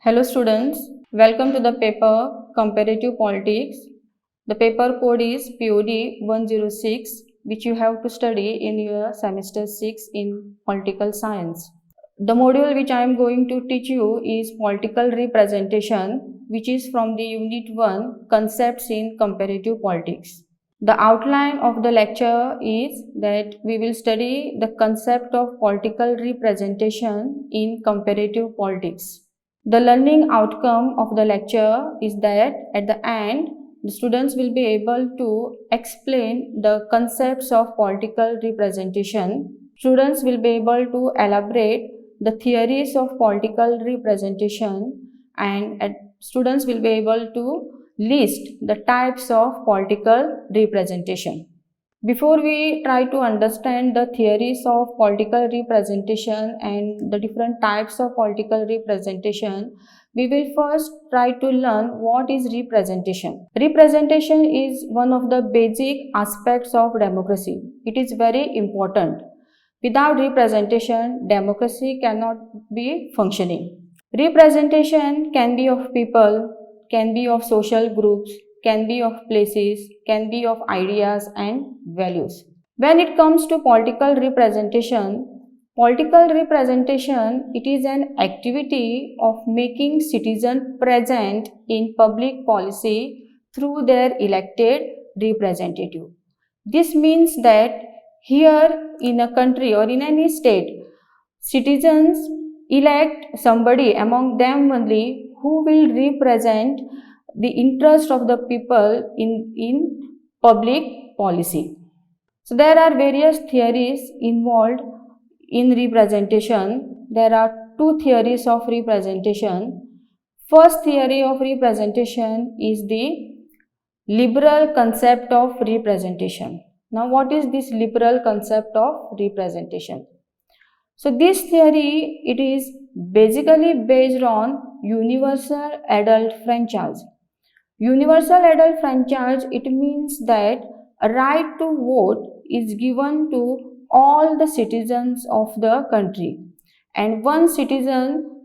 Hello students, welcome to the paper Comparative Politics. The paper code is POD 106 which you have to study in your semester 6 in political science. The module which I am going to teach you is political representation, which is from the unit 1 concepts in comparative politics. The outline of the lecture is that we will study the concept of political representation in comparative politics. The learning outcome of the lecture is that at the end, the students will be able to explain the concepts of political representation. Students will be able to elaborate the theories of political representation, and students will be able to list the types of political representation. Before we try to understand the theories of political representation and the different types of political representation, we will first try to learn what is representation. Representation is one of the basic aspects of democracy. It is very important. Without representation, democracy cannot be functioning. Representation can be of people, can be of social groups, can be of places, can be of ideas and values. When it comes to political representation, it is an activity of making citizens present in public policy through their elected representative. This means that here in a country or in any state, citizens elect somebody among them only who will represent the interest of the people in public policy. So there are various theories involved in representation. There are two theories of representation. First theory of representation is the liberal concept of representation. Now what is this liberal concept of representation? So this theory, it is basically based on universal adult franchise. Universal adult franchise, it means that a right to vote is given to all the citizens of the country, and one citizen,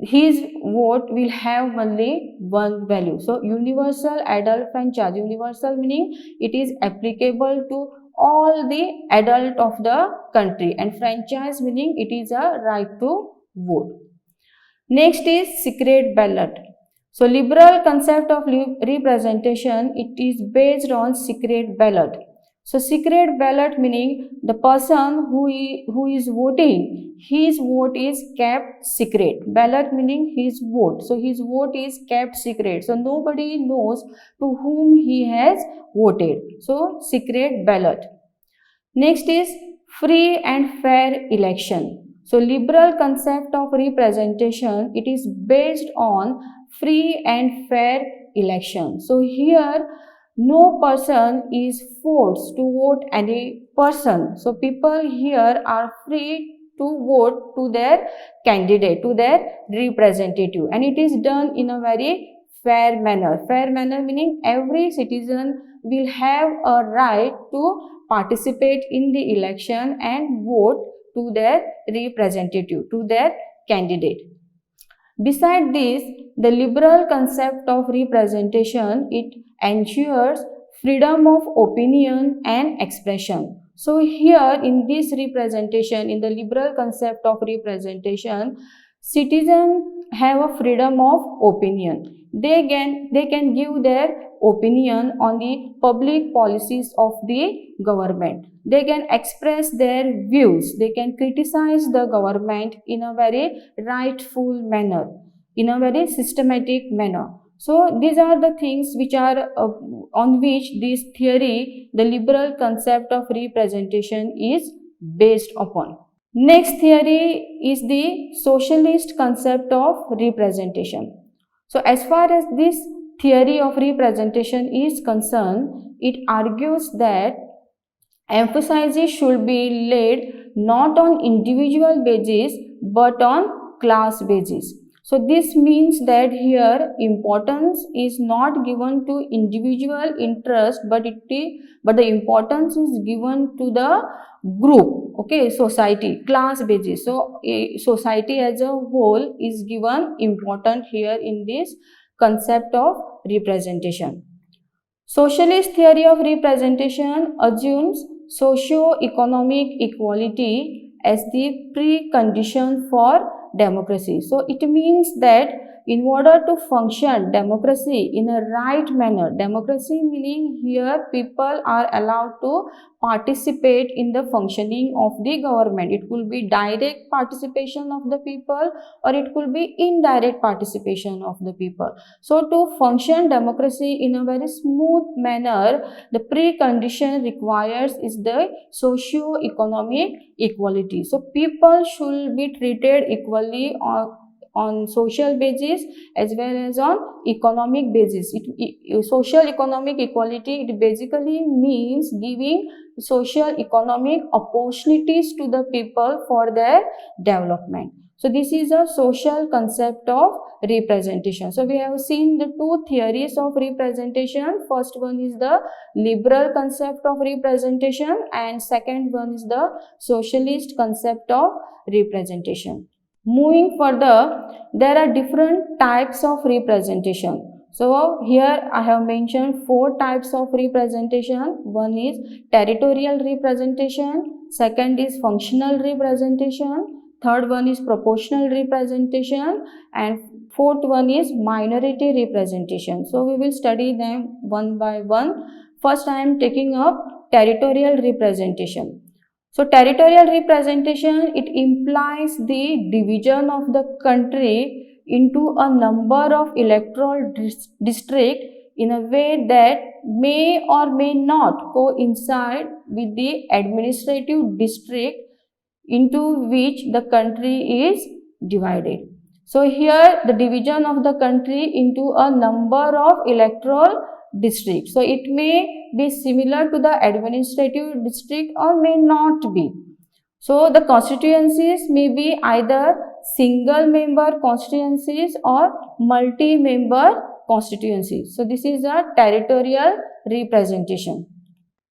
his vote will have only one value. So universal adult franchise, universal meaning it is applicable to all the adult of the country, and franchise meaning it is a right to vote. Next is secret ballot. So liberal concept of representation, it is based on secret ballot. So secret ballot meaning the person who is voting, his vote is kept secret. Ballot meaning his vote. So his vote is kept secret. So nobody knows to whom he has voted. So secret ballot. Next is free and fair election. So liberal concept of representation, it is based on free and fair election. So here no person is forced to vote any person. So people here are free to vote to their candidate, to their representative, and it is done in a very fair manner. Fair manner meaning every citizen will have a right to participate in the election and vote to their representative, to their candidate. Beside this, the liberal concept of representation, it ensures freedom of opinion and expression. So here in this representation, in the liberal concept of representation, citizens have a freedom of opinion. They can give their opinion on the public policies of the government. They can express their views. They can criticize the government in a very rightful manner, in a very systematic manner. So these are the things which are on which this theory, the liberal concept of representation, is based upon. Next theory is the socialist concept of representation. So as far as this theory of representation is concerned, it argues that emphasis should be laid not on individual basis but on class basis. So this means that here importance is not given to individual interest, but the importance is given to the group, okay, society, class basis. So a society as a whole is given important here in this concept of representation. Socialist theory of representation assumes socio-economic equality as the precondition for democracy. So it means that in order to function democracy in a right manner, democracy meaning here people are allowed to participate in the functioning of the government. It could be direct participation of the people or it could be indirect participation of the people. So to function democracy in a very smooth manner, the precondition requires is the socio-economic equality. So people should be treated equally on social basis as well as on economic basis. Social economic equality, it basically means giving social economic opportunities to the people for their development. So this is a social concept of representation. So we have seen the two theories of representation. First one is the liberal concept of representation and second one is the socialist concept of representation. Moving further, there are different types of representation. So here I have mentioned 4 types of representation. One is territorial representation, second is functional representation, third one is proportional representation, and fourth one is minority representation. So we will study them one by one. First I am taking up territorial representation. So territorial representation, it implies the division of the country into a number of electoral districts in a way that may or may not coincide with the administrative district into which the country is divided. So here the division of the country into a number of electoral districts. So it may be similar to the administrative district or may not be. So the constituencies may be either single member constituencies or multi-member constituencies. So this is a territorial representation.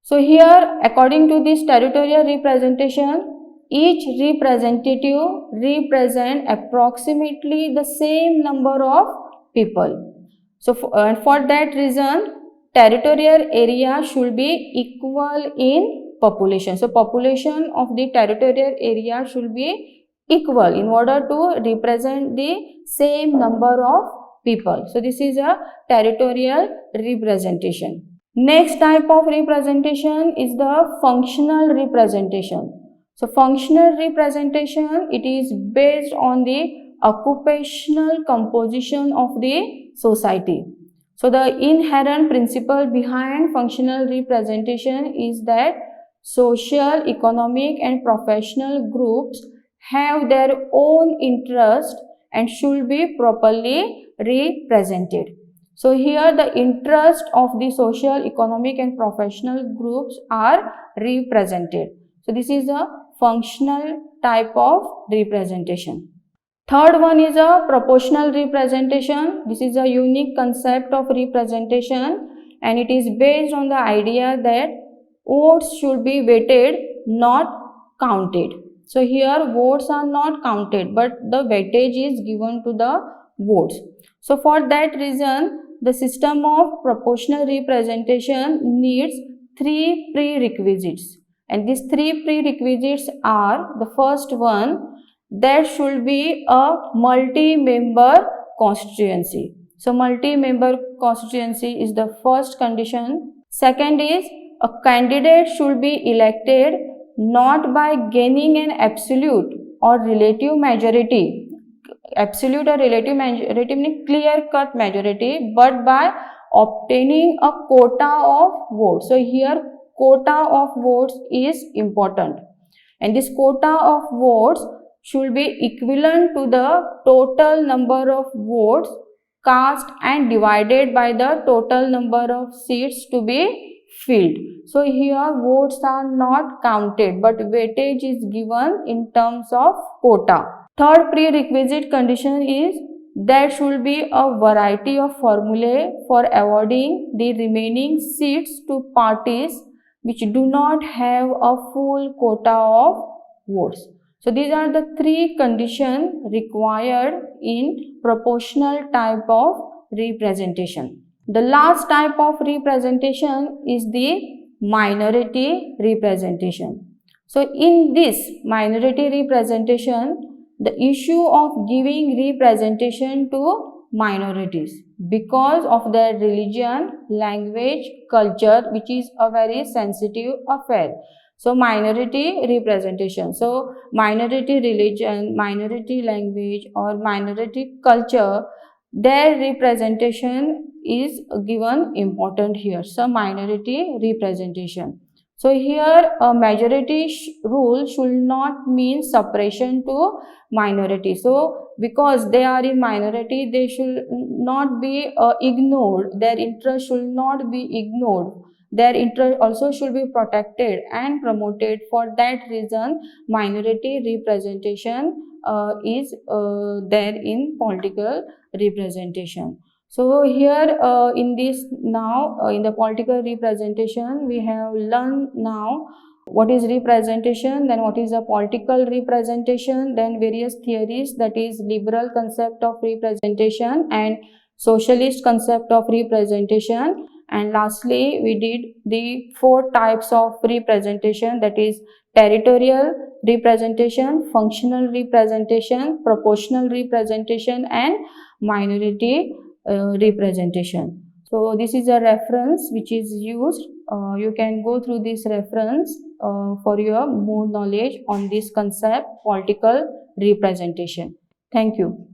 So here according to this territorial representation, each representative represents approximately the same number of people. So for that reason, territorial area should be equal in population. So population of the territorial area should be equal in order to represent the same number of people. So this is a territorial representation. Next type of representation is the functional representation. So functional representation, it is based on the occupational composition of the society. So the inherent principle behind functional representation is that social, economic and professional groups have their own interest and should be properly represented. So here the interest of the social, economic and professional groups are represented. So this is a functional type of representation. Third one is a proportional representation. This is a unique concept of representation and it is based on the idea that votes should be weighted, not counted. So here votes are not counted but the weightage is given to the votes. So for that reason, the system of proportional representation needs 3 prerequisites. And these 3 prerequisites are, the first one, there should be a multi-member constituency. So multi-member constituency is the first condition. Second is a candidate should be elected not by gaining an absolute or relative majority. Absolute or relative majority means clear-cut majority, but by obtaining a quota of votes. So here quota of votes is important and this quota of votes should be equivalent to the total number of votes cast and divided by the total number of seats to be filled. So here votes are not counted but weightage is given in terms of quota. Third prerequisite condition is there should be a variety of formulae for awarding the remaining seats to parties which do not have a full quota of votes. So these are the three conditions required in proportional type of representation. The last type of representation is the minority representation. So in this minority representation, the issue of giving representation to minorities because of their religion, language, culture, which is a very sensitive affair. So minority representation. So minority religion, minority language or minority culture, their representation is given important here. So minority representation. So here a majority rule should not mean suppression to minority. So because they are in minority, they should not be ignored. Their interest should not be ignored. Their interest also should be protected and promoted. For that reason, minority representation is there in political representation. So here in this now in the political representation, we have learned now what is representation, then what is a political representation, then various theories, that is liberal concept of representation and socialist concept of representation, and lastly we did the four types of representation, that is territorial representation, functional representation, proportional representation and minority representation. So this is a reference which is used. You can go through this reference for your more knowledge on this concept, political representation. Thank you.